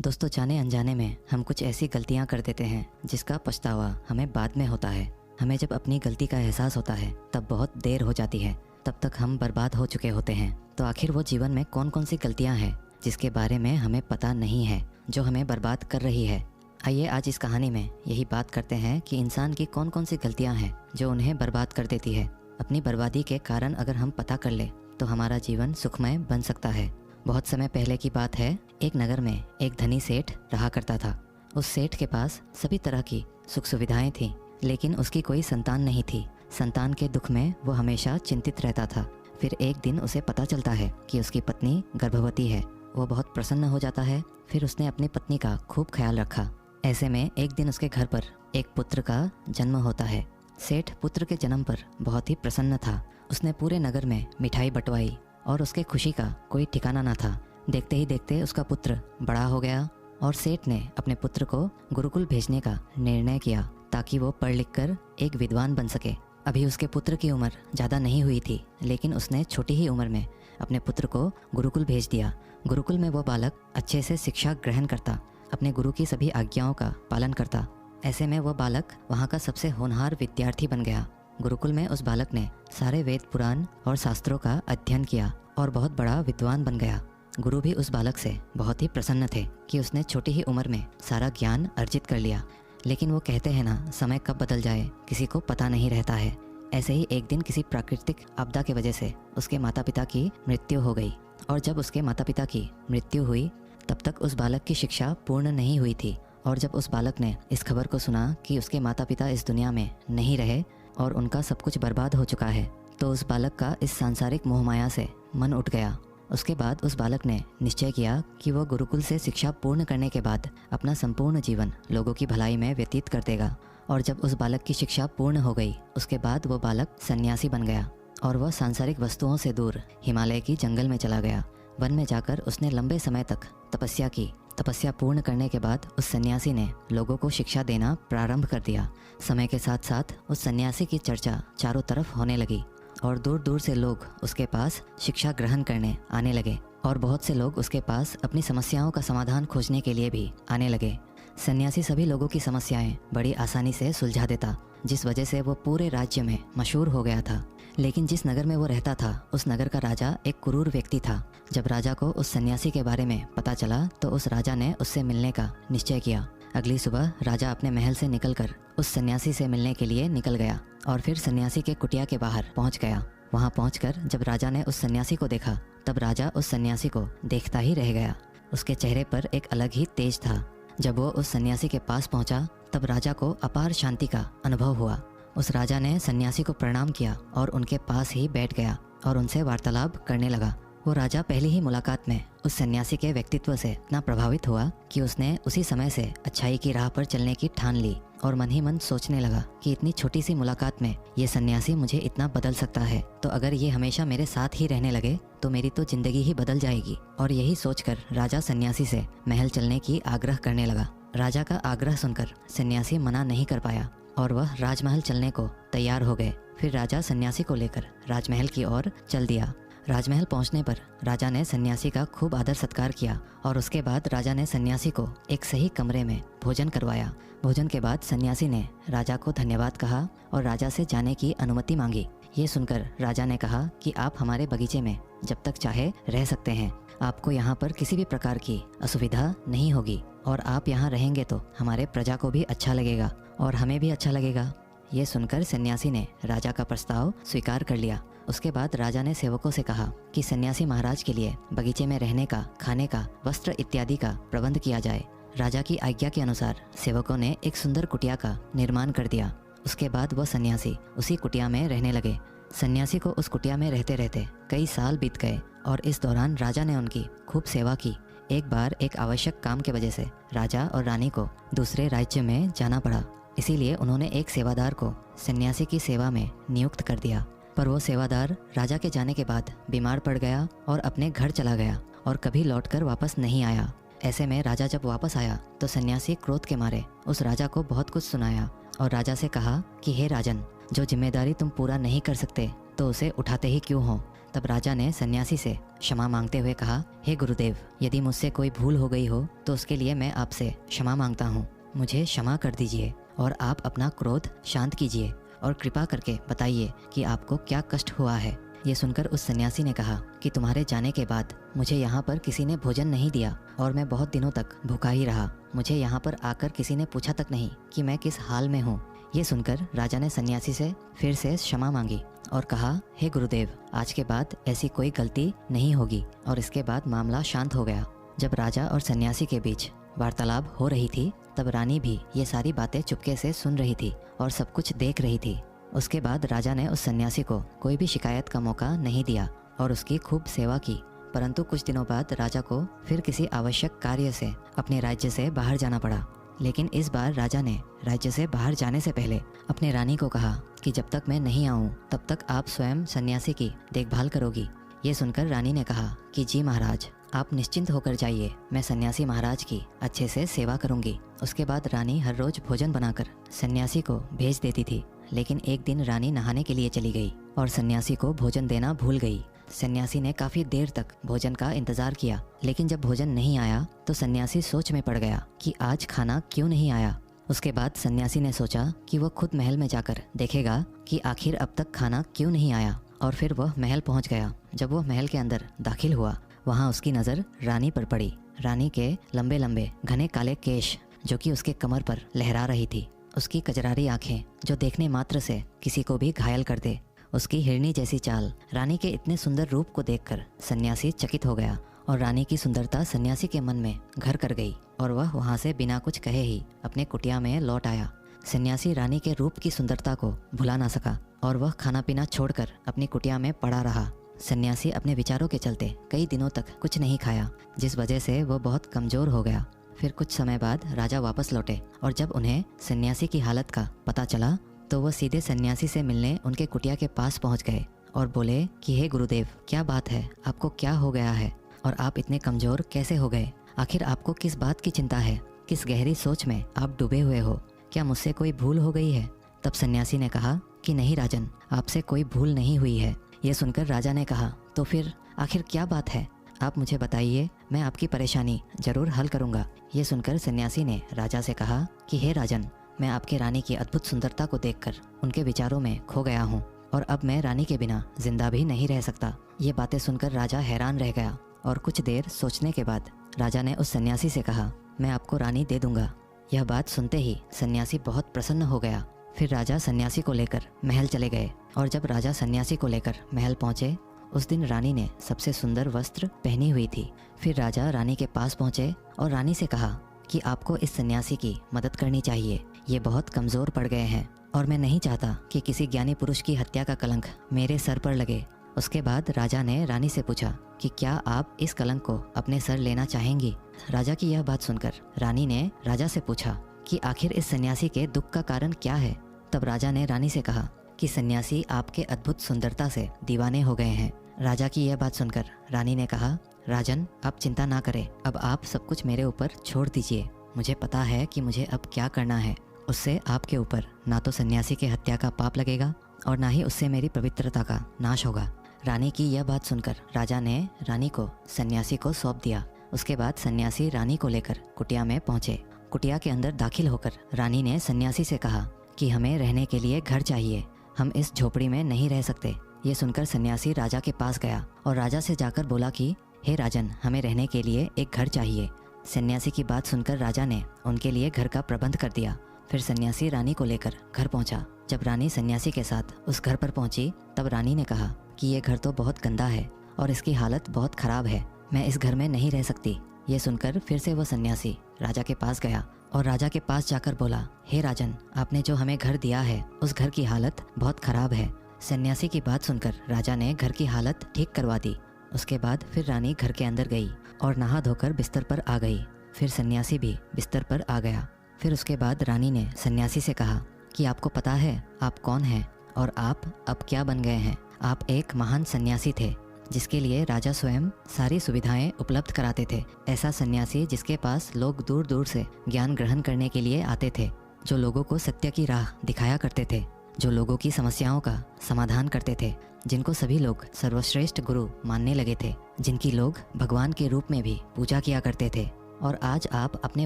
दोस्तों, जाने अनजाने में हम कुछ ऐसी गलतियां कर देते हैं जिसका पछतावा हमें बाद में होता है। हमें जब अपनी गलती का एहसास होता है तब बहुत देर हो जाती है, तब तक हम बर्बाद हो चुके होते हैं। तो आखिर वो जीवन में कौन कौन सी गलतियां हैं जिसके बारे में हमें पता नहीं है, जो हमें बर्बाद कर रही है। आइए आज इस कहानी में यही बात करते हैं कि इंसान की कौन कौन सी गलतियां हैं जो उन्हें बर्बाद कर देती है। अपनी बर्बादी के कारण अगर हम पता कर ले तो हमारा जीवन सुखमय बन सकता है। बहुत समय पहले की बात है, एक नगर में एक धनी सेठ रहा करता था। उस सेठ के पास सभी तरह की सुख सुविधाएं थीं, लेकिन उसकी कोई संतान नहीं थी। संतान के दुख में वो हमेशा चिंतित रहता था। फिर एक दिन उसे पता चलता है कि उसकी पत्नी गर्भवती है। वो बहुत प्रसन्न हो जाता है। फिर उसने अपनी पत्नी का खूब ख्याल रखा। ऐसे में एक दिन उसके घर पर एक पुत्र का जन्म होता है। सेठ पुत्र के जन्म पर बहुत ही प्रसन्न था। उसने पूरे नगर में मिठाई बंटवाई और उसके खुशी का कोई ठिकाना ना था। देखते ही देखते उसका पुत्र बड़ा हो गया और सेठ ने अपने पुत्र को गुरुकुल भेजने का निर्णय किया ताकि वो पढ़ लिख कर एक विद्वान बन सके। अभी उसके पुत्र की उम्र ज़्यादा नहीं हुई थी, लेकिन उसने छोटी ही उम्र में अपने पुत्र को गुरुकुल भेज दिया। गुरुकुल में वो बालक अच्छे से शिक्षा ग्रहण करता, अपने गुरु की सभी आज्ञाओं का पालन करता। ऐसे में वो बालक वहाँ का सबसे होनहार विद्यार्थी बन गया। गुरुकुल में उस बालक ने सारे वेद पुराण और शास्त्रों का अध्ययन किया और बहुत बड़ा विद्वान बन गया। गुरु भी उस बालक से बहुत ही प्रसन्न थे कि उसने छोटी ही उम्र में सारा ज्ञान अर्जित कर लिया। लेकिन वो कहते हैं ना, समय कब बदल जाए किसी को पता नहीं रहता है। ऐसे ही एक दिन किसी प्राकृतिक आपदा की वजह से उसके माता पिता की मृत्यु हो गई। और जब उसके माता पिता की मृत्यु हुई तब तक उस बालक की शिक्षा पूर्ण नहीं हुई थी। और जब उस बालक ने इस खबर को सुना कि उसके माता पिता इस दुनिया में नहीं रहे और उनका सब कुछ बर्बाद हो चुका है, तो उस बालक का इस सांसारिक मोहमाया से मन उठ गया। उसके बाद उस बालक ने निश्चय किया कि वो गुरुकुल से शिक्षा पूर्ण करने के बाद अपना संपूर्ण जीवन लोगों की भलाई में व्यतीत कर देगा। और जब उस बालक की शिक्षा पूर्ण हो गई, उसके बाद वो बालक सन्यासी बन गया और वह सांसारिक वस्तुओं से दूर हिमालय की जंगल में चला गया। वन में जाकर उसने लंबे समय तक तपस्या की। तपस्या पूर्ण करने के बाद उस सन्यासी ने लोगों को शिक्षा देना प्रारंभ कर दिया। समय के साथ साथ उस सन्यासी की चर्चा चारों तरफ होने लगी और दूर दूर से लोग उसके पास शिक्षा ग्रहण करने आने लगे और बहुत से लोग उसके पास अपनी समस्याओं का समाधान खोजने के लिए भी आने लगे। सन्यासी सभी लोगों की समस्याएं बड़ी आसानी से सुलझा देता, जिस वजह से वो पूरे राज्य में मशहूर हो गया था। लेकिन जिस नगर में वो रहता था, उस नगर का राजा एक क्रूर व्यक्ति था। जब राजा को उस सन्यासी के बारे में पता चला तो उस राजा ने उससे मिलने का निश्चय किया। अगली सुबह राजा अपने महल से निकलकर उस सन्यासी से मिलने के लिए निकल गया और फिर सन्यासी के कुटिया के बाहर पहुंच गया। वहां पहुंचकर जब राजा ने उस सन्यासी को देखा, तब राजा उस सन्यासी को देखता ही रह गया। उसके चेहरे पर एक अलग ही तेज था। जब वो उस सन्यासी के पास पहुंचा तब राजा को अपार शांति का अनुभव हुआ। उस राजा ने सन्यासी को प्रणाम किया और उनके पास ही बैठ गया और उनसे वार्तालाप करने लगा। वो राजा पहली ही मुलाकात में उस सन्यासी के व्यक्तित्व से इतना प्रभावित हुआ कि उसने उसी समय से अच्छाई की राह पर चलने की ठान ली और मन ही मन सोचने लगा कि इतनी छोटी सी मुलाकात में ये सन्यासी मुझे इतना बदल सकता है, तो अगर ये हमेशा मेरे साथ ही रहने लगे तो मेरी तो जिंदगी ही बदल जाएगी। और यही सोचकर राजा सन्यासी से महल चलने की आग्रह करने लगा। राजा का आग्रह सुनकर सन्यासी मना नहीं कर पाया और वह राजमहल चलने को तैयार हो गए। फिर राजा सन्यासी को लेकर राजमहल की ओर चल दिया। राजमहल पहुंचने पर राजा ने सन्यासी का खूब आदर सत्कार किया और उसके बाद राजा ने सन्यासी को एक सही कमरे में भोजन करवाया। भोजन के बाद सन्यासी ने राजा को धन्यवाद कहा और राजा से जाने की अनुमति मांगी। ये सुनकर राजा ने कहा कि आप हमारे बगीचे में जब तक चाहे रह सकते हैं। आपको यहाँ पर किसी भी प्रकार की असुविधा नहीं होगी और आप यहाँ रहेंगे तो हमारे प्रजा को भी अच्छा लगेगा और हमें भी अच्छा लगेगा। ये सुनकर सन्यासी ने राजा का प्रस्ताव स्वीकार कर लिया। उसके बाद राजा ने सेवकों से कहा कि सन्यासी महाराज के लिए बगीचे में रहने का, खाने का, वस्त्र इत्यादि का प्रबंध किया जाए। राजा की आज्ञा के अनुसार सेवकों ने एक सुंदर कुटिया का निर्माण कर दिया। उसके बाद वह सन्यासी उसी कुटिया में रहने लगे। सन्यासी को उस कुटिया में रहते रहते कई साल बीत गए और इस दौरान राजा ने उनकी खूब सेवा की। एक बार एक आवश्यक काम की वजह से राजा और रानी को दूसरे राज्य में जाना पड़ा। इसीलिए उन्होंने एक सेवादार को सन्यासी की सेवा में नियुक्त कर दिया। पर वो सेवादार राजा के जाने के बाद बीमार पड़ गया और अपने घर चला गया और कभी लौटकर वापस नहीं आया। ऐसे में राजा जब वापस आया तो सन्यासी क्रोध के मारे उस राजा को बहुत कुछ सुनाया और राजा से कहा कि हे राजन, जो जिम्मेदारी तुम पूरा नहीं कर सकते तो उसे उठाते ही क्यों हो। तब राजा ने सन्यासी से क्षमा मांगते हुए कहा, हे गुरुदेव, यदि मुझसे कोई भूल हो गई हो तो उसके लिए मैं आपसे क्षमा मांगता हूँ। मुझे क्षमा कर दीजिए और आप अपना क्रोध शांत कीजिए और कृपा करके बताइए कि आपको क्या कष्ट हुआ है। ये सुनकर उस सन्यासी ने कहा कि तुम्हारे जाने के बाद मुझे यहाँ पर किसी ने भोजन नहीं दिया और मैं बहुत दिनों तक भूखा ही रहा। मुझे यहाँ पर आकर किसी ने पूछा तक नहीं कि मैं किस हाल में हूँ। ये सुनकर राजा ने सन्यासी से फिर से क्षमा मांगी और कहा, हे गुरुदेव, आज के बाद ऐसी कोई गलती नहीं होगी। और इसके बाद मामला शांत हो गया। जब राजा और सन्यासी के बीच वार्तालाप हो रही थी तब रानी भी ये सारी बातें चुपके से सुन रही थी और सब कुछ देख रही थी। उसके बाद राजा ने उस सन्यासी को कोई भी शिकायत का मौका नहीं दिया और उसकी खूब सेवा की। परंतु कुछ दिनों बाद राजा को फिर किसी आवश्यक कार्य से अपने राज्य से बाहर जाना पड़ा। लेकिन इस बार राजा ने राज्य से बाहर जाने से पहले अपने रानी को कहा कि जब तक मैं नहीं आऊँ तब तक आप स्वयं सन्यासी की देखभाल करोगी। ये सुनकर रानी ने कहा कि जी महाराज, आप निश्चिंत होकर जाइए, मैं सन्यासी महाराज की अच्छे से सेवा करूंगी। उसके बाद रानी हर रोज भोजन बनाकर सन्यासी को भेज देती थी। लेकिन एक दिन रानी नहाने के लिए चली गई और सन्यासी को भोजन देना भूल गई। सन्यासी ने काफी देर तक भोजन का इंतजार किया, लेकिन जब भोजन नहीं आया तो सन्यासी सोच में पड़ गया कि आज खाना क्यों नहीं आया। उसके बाद सन्यासी ने सोचा कि वह खुद महल में जाकर देखेगा कि आखिर अब तक खाना क्यों नहीं आया। और फिर वह महल पहुंच गया। जब वह महल के अंदर दाखिल हुआ, वहां उसकी नज़र रानी पर पड़ी। रानी के लंबे लंबे घने काले केश जो कि उसके कमर पर लहरा रही थी, उसकी कजरारी आंखें जो देखने मात्र से किसी को भी घायल कर दे, उसकी हिरनी जैसी चाल। रानी के इतने सुंदर रूप को देखकर सन्यासी चकित हो गया और रानी की सुंदरता सन्यासी के मन में घर कर गई और वह वहां से बिना कुछ कहे ही अपने कुटिया में लौट आया। सन्यासी रानी के रूप की सुंदरता को भुला ना सका और वह खाना पीना छोड़कर अपनी कुटिया में पड़ा रहा। सन्यासी अपने विचारों के चलते कई दिनों तक कुछ नहीं खाया, जिस वजह से वह बहुत कमजोर हो गया। फिर कुछ समय बाद राजा वापस लौटे और जब उन्हें सन्यासी की हालत का पता चला तो वह सीधे सन्यासी से मिलने उनके कुटिया के पास पहुंच गए और बोले कि हे गुरुदेव, क्या बात है, आपको क्या हो गया है और आप इतने कमजोर कैसे हो गए? आखिर आपको किस बात की चिंता है? किस गहरी सोच में आप डूबे हुए हो? क्या मुझसे कोई भूल हो गई है? तब सन्यासी ने कहा कि नहीं राजन, आपसे कोई भूल नहीं हुई है। यह सुनकर राजा ने कहा, तो फिर आखिर क्या बात है? आप मुझे बताइए, मैं आपकी परेशानी जरूर हल करूंगा। ये सुनकर सन्यासी ने राजा से कहा कि हे राजन, मैं आपके रानी की अद्भुत सुंदरता को देखकर उनके विचारों में खो गया हूँ और अब मैं रानी के बिना जिंदा भी नहीं रह सकता। ये बातें सुनकर राजा हैरान रह गया और कुछ देर सोचने के बाद राजा ने उस सन्यासी से कहा, मैं आपको रानी दे दूंगा। यह बात सुनते ही सन्यासी बहुत प्रसन्न हो गया। फिर राजा सन्यासी को लेकर महल चले गए और जब राजा सन्यासी को लेकर महल पहुंचे, उस दिन रानी ने सबसे सुंदर वस्त्र पहनी हुई थी। फिर राजा रानी के पास पहुंचे और रानी से कहा कि आपको इस सन्यासी की मदद करनी चाहिए। ये बहुत कमजोर पड़ गए हैं और मैं नहीं चाहता कि किसी ज्ञानी पुरुष की हत्या का कलंक मेरे सर पर लगे। उसके बाद राजा ने रानी से पूछा कि क्या आप इस कलंक को अपने सर लेना चाहेंगी? राजा की यह बात सुनकर रानी ने राजा से पूछा कि आखिर इस सन्यासी के दुख का कारण क्या है? तब राजा ने रानी से कहा कि सन्यासी आपके अद्भुत सुंदरता से दीवाने हो गए हैं। राजा की यह बात सुनकर रानी ने कहा, राजन, आप चिंता ना करें, अब आप सब कुछ मेरे ऊपर छोड़ दीजिए। मुझे पता है कि मुझे अब क्या करना है। उससे आपके ऊपर ना तो सन्यासी के हत्या का पाप लगेगा और ना ही उससे मेरी पवित्रता का नाश होगा। रानी की यह बात सुनकर राजा ने रानी को सन्यासी को सौंप दिया। उसके बाद सन्यासी रानी को लेकर कुटिया में पहुंचे। कुटिया के अंदर दाखिल होकर रानी ने सन्यासी से कहा कि हमें रहने के लिए घर चाहिए, हम इस झोपड़ी में नहीं रह सकते। ये सुनकर सन्यासी राजा के पास गया और राजा से जाकर बोला कि हे राजन, हमें रहने के लिए एक घर चाहिए। सन्यासी की बात सुनकर राजा ने उनके लिए घर का प्रबंध कर दिया। फिर सन्यासी रानी को लेकर घर पहुंचा। जब रानी सन्यासी के साथ उस घर पर पहुंची तब रानी ने कहा कि ये घर तो बहुत गंदा है और इसकी हालत बहुत खराब है, मैं इस घर में नहीं रह सकती। ये सुनकर फिर से वह सन्यासी राजा के पास गया और राजा के पास जाकर बोला, हे राजन, आपने जो हमें घर दिया है उस घर की हालत बहुत खराब है। सन्यासी की बात सुनकर राजा ने घर की हालत ठीक करवा दी। उसके बाद फिर रानी घर के अंदर गई और नहा धोकर बिस्तर पर आ गई। फिर सन्यासी भी बिस्तर पर आ गया। फिर उसके बाद रानी ने सन्यासी से कहा कि आपको पता है आप कौन हैं और आप अब क्या बन गए हैं? आप एक महान सन्यासी थे जिसके लिए राजा स्वयं सारी सुविधाएं उपलब्ध कराते थे। ऐसा सन्यासी जिसके पास लोग दूर दूर से ज्ञान ग्रहण करने के लिए आते थे, जो लोगों को सत्य की राह दिखाया करते थे, जो लोगों की समस्याओं का समाधान करते थे, जिनको सभी लोग सर्वश्रेष्ठ गुरु मानने लगे थे, जिनकी लोग भगवान के रूप में भी पूजा किया करते थे। और आज आप अपने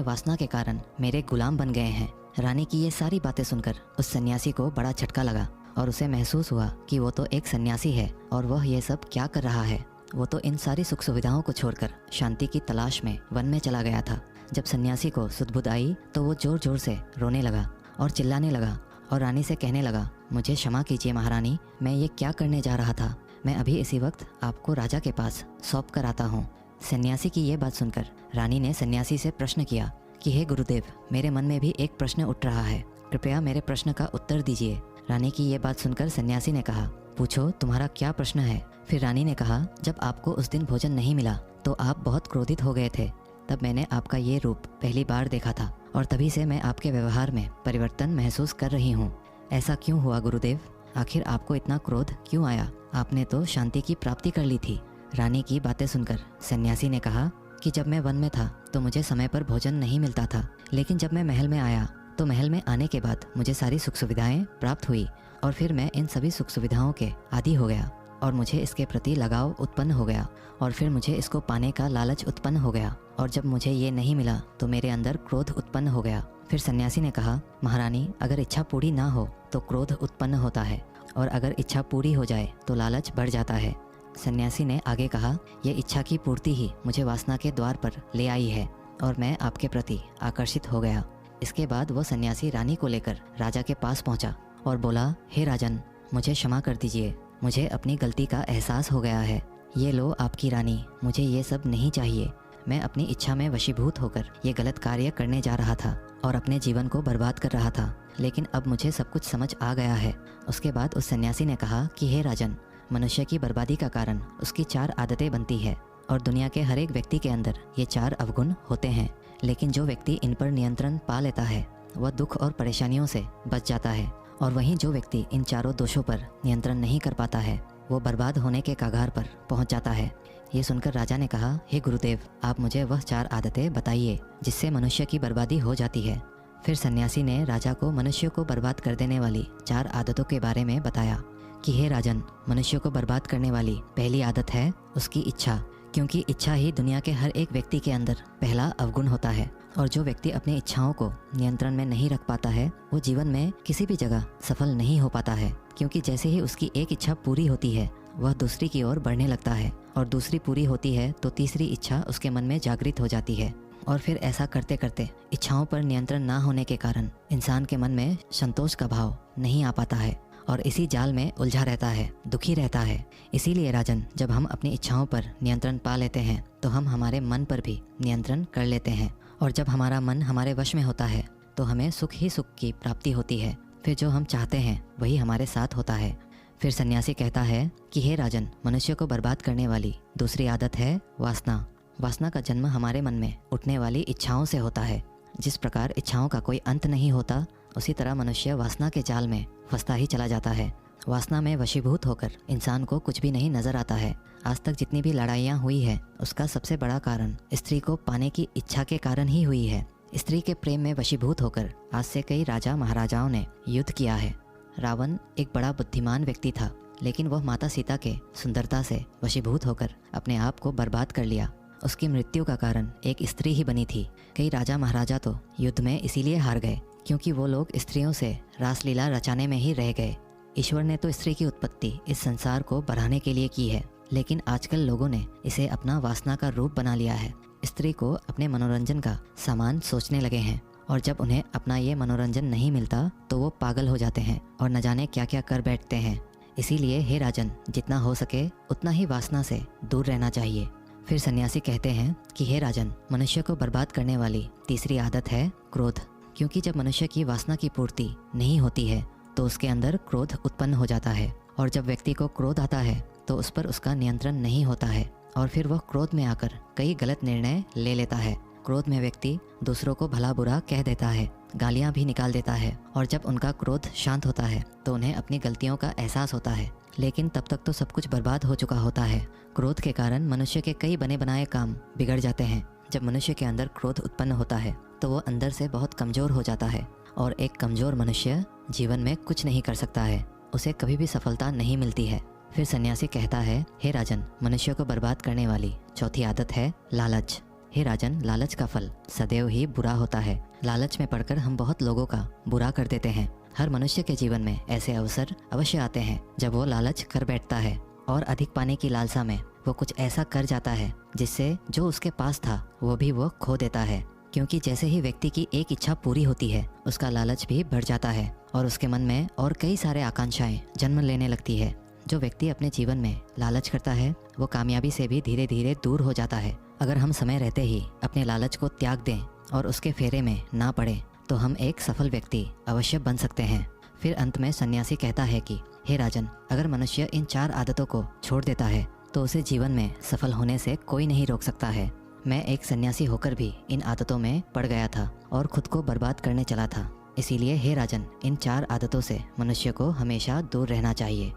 वासना के कारण मेरे गुलाम बन गए हैं। रानी की ये सारी बातें सुनकर उस सन्यासी को बड़ा झटका लगा और उसे महसूस हुआ कि वो तो एक सन्यासी है और वह ये सब क्या कर रहा है। वो तो इन सारी सुख सुविधाओं को छोड़कर शांति की तलाश में वन में चला गया था। जब सन्यासी को सुध-बुध आई तो वो जोर जोर से रोने लगा और चिल्लाने लगा और रानी से कहने लगा, मुझे क्षमा कीजिए महारानी, मैं ये क्या करने जा रहा था। मैं अभी इसी वक्त आपको राजा के पास सौंप कर आता हूँ। सन्यासी की ये बात सुनकर रानी ने सन्यासी से प्रश्न किया कि हे गुरुदेव, मेरे मन में भी एक प्रश्न उठ रहा है, कृपया मेरे प्रश्न का उत्तर दीजिए। रानी की ये बात सुनकर सन्यासी ने कहा, पूछो तुम्हारा क्या प्रश्न है। फिर रानी ने कहा, जब आपको उस दिन भोजन नहीं मिला तो आप बहुत क्रोधित हो गए थे। तब मैंने आपका ये रूप पहली बार देखा था और तभी से मैं आपके व्यवहार में परिवर्तन महसूस कर रही हूँ। ऐसा क्यों हुआ गुरुदेव? आखिर आपको इतना क्रोध क्यों आया? आपने तो शांति की प्राप्ति कर ली थी। रानी की बातें सुनकर सन्यासी ने कहा कि जब मैं वन में था तो मुझे समय पर भोजन नहीं मिलता था, लेकिन जब मैं महल में आया तो महल में आने के बाद मुझे सारी सुख सुविधाएं प्राप्त हुई और फिर मैं इन सभी सुख सुविधाओं के आदी हो गया और मुझे इसके प्रति लगाव उत्पन्न हो गया और फिर मुझे इसको पाने का लालच उत्पन्न हो गया और जब मुझे ये नहीं मिला तो मेरे अंदर क्रोध उत्पन्न हो गया। फिर सन्यासी ने कहा, महारानी, अगर इच्छा पूरी ना हो तो क्रोध उत्पन्न होता है और अगर इच्छा पूरी हो जाए तो लालच बढ़ जाता है। सन्यासी ने आगे कहा, ये इच्छा की पूर्ति ही मुझे वासना के द्वार पर ले आई है और मैं आपके प्रति आकर्षित हो गया। इसके बाद वो सन्यासी रानी को लेकर राजा के पास पहुंचा और बोला, हे राजन, मुझे क्षमा कर दीजिए, मुझे अपनी गलती का एहसास हो गया है। ये लो आपकी रानी, मुझे ये सब नहीं चाहिए। मैं अपनी इच्छा में वशीभूत होकर ये गलत कार्य करने जा रहा था और अपने जीवन को बर्बाद कर रहा था, लेकिन अब मुझे सब कुछ समझ आ गया है। उसके बाद उस सन्यासी ने कहा कि हे राजन, मनुष्य की बर्बादी का कारण उसकी 4 आदतें बनती है और दुनिया के हर एक व्यक्ति के अंदर ये 4 अवगुण होते हैं, लेकिन जो व्यक्ति इन पर नियंत्रण पा लेता है वह दुख और परेशानियों से बच जाता है और वहीं जो व्यक्ति इन चारों दोषों पर नियंत्रण नहीं कर पाता है वो बर्बाद होने के कगार पर पहुंच जाता है। ये सुनकर राजा ने कहा, हे गुरुदेव, आप मुझे वह 4 आदतें बताइए जिससे मनुष्य की बर्बादी हो जाती है। फिर सन्यासी ने राजा को मनुष्य को बर्बाद कर देने वाली 4 आदतों के बारे में बताया कि हे राजन, मनुष्य को बर्बाद करने वाली पहली आदत है उसकी इच्छा, क्योंकि इच्छा ही दुनिया के हर एक व्यक्ति के अंदर पहला अवगुण होता है और जो व्यक्ति अपनी इच्छाओं को नियंत्रण में नहीं रख पाता है वो जीवन में किसी भी जगह सफल नहीं हो पाता है, क्योंकि जैसे ही उसकी एक इच्छा पूरी होती है वह दूसरी की ओर बढ़ने लगता है और दूसरी पूरी होती है तो तीसरी इच्छा उसके मन में जागृत हो जाती है और फिर ऐसा करते करते इच्छाओं पर नियंत्रण ना होने के कारण इंसान के मन में संतोष का भाव नहीं आ पाता है और इसी जाल में उलझा रहता है, दुखी रहता है। इसीलिए राजन, जब हम अपनी इच्छाओं पर नियंत्रण पा लेते हैं तो हम हमारे मन पर भी नियंत्रण कर लेते हैं और जब हमारा मन हमारे वश में होता है तो हमें सुख ही सुख की प्राप्ति होती है। फिर जो हम चाहते हैं वही हमारे साथ होता है। फिर सन्यासी कहता है कि हे राजन, मनुष्य को बर्बाद करने वाली दूसरी आदत है वासना। वासना का जन्म हमारे मन में उठने वाली इच्छाओं से होता है। जिस प्रकार इच्छाओं का कोई अंत नहीं होता, उसी तरह मनुष्य वासना के जाल में फंसता ही चला जाता है। वासना में वशीभूत होकर इंसान को कुछ भी नहीं नजर आता है। आज तक जितनी भी लड़ाइयाँ हुई है उसका सबसे बड़ा कारण स्त्री को पाने की इच्छा के कारण ही हुई है। स्त्री के प्रेम में वशीभूत होकर आज से कई राजा महाराजाओं ने युद्ध किया है। रावण एक बड़ा बुद्धिमान व्यक्ति था, लेकिन वह माता सीता के सुंदरता से वशीभूत होकर अपने आप को बर्बाद कर लिया। उसकी मृत्यु का कारण एक स्त्री ही बनी थी। कई राजा महाराजा तो युद्ध में इसीलिए हार गए क्योंकि वो लोग स्त्रियों से रासलीला रचाने में ही रह गए। ईश्वर ने तो स्त्री की उत्पत्ति इस संसार को बढ़ाने के लिए की है, लेकिन आजकल लोगों ने इसे अपना वासना का रूप बना लिया है। स्त्री को अपने मनोरंजन का सामान सोचने लगे हैं और जब उन्हें अपना ये मनोरंजन नहीं मिलता तो वो पागल हो जाते हैं और न जाने क्या क्या कर बैठते हैं। इसीलिए हे राजन, जितना हो सके उतना ही वासना से दूर रहना चाहिए। फिर सन्यासी कहते हैं कि हे राजन, मनुष्य को बर्बाद करने वाली तीसरी आदत है क्रोध, क्योंकि जब मनुष्य की वासना की पूर्ति नहीं होती है तो उसके अंदर क्रोध उत्पन्न हो जाता है और जब व्यक्ति को क्रोध आता है तो उस पर उसका नियंत्रण नहीं होता है और फिर वह क्रोध में आकर कई गलत निर्णय ले लेता है। क्रोध में व्यक्ति दूसरों को भला बुरा कह देता है, गालियां भी निकाल देता है और जब उनका क्रोध शांत होता है तो उन्हें अपनी गलतियों का एहसास होता है, लेकिन तब तक तो सब कुछ बर्बाद हो चुका होता है। क्रोध के कारण मनुष्य के कई बने बनाए काम बिगड़ जाते हैं। जब मनुष्य के अंदर क्रोध उत्पन्न होता है तो वो अंदर से बहुत कमजोर हो जाता है और एक कमज़ोर मनुष्य जीवन में कुछ नहीं कर सकता है, उसे कभी भी सफलता नहीं मिलती है। फिर सन्यासी कहता है, हे राजन, मनुष्य को बर्बाद करने वाली चौथी आदत है लालच। हे राजन, लालच का फल सदैव ही बुरा होता है। लालच में पड़कर हम बहुत लोगों का बुरा कर देते हैं। हर मनुष्य के जीवन में ऐसे अवसर अवश्य आते हैं जब वो लालच कर बैठता है और अधिक पाने की लालसा में वो कुछ ऐसा कर जाता है जिससे जो उसके पास था वो भी वो खो देता है। क्योंकि जैसे ही व्यक्ति की एक इच्छा पूरी होती है, उसका लालच भी बढ़ जाता है और उसके मन में और कई सारे आकांक्षाएं जन्म लेने लगती है। जो व्यक्ति अपने जीवन में लालच करता है वो कामयाबी से भी धीरे धीरे दूर हो जाता है। अगर हम समय रहते ही अपने लालच को त्याग दें और उसके फेरे में ना पड़े तो हम एक सफल व्यक्ति अवश्य बन सकते हैं। फिर अंत में सन्यासी कहता है कि हे राजन, अगर मनुष्य इन 4 आदतों को छोड़ देता है तो उसे जीवन में सफल होने से कोई नहीं रोक सकता है। मैं एक सन्यासी होकर भी इन आदतों में पड़ गया था और खुद को बर्बाद करने चला था। इसीलिए हे राजन, इन 4 आदतों से मनुष्य को हमेशा दूर रहना चाहिए।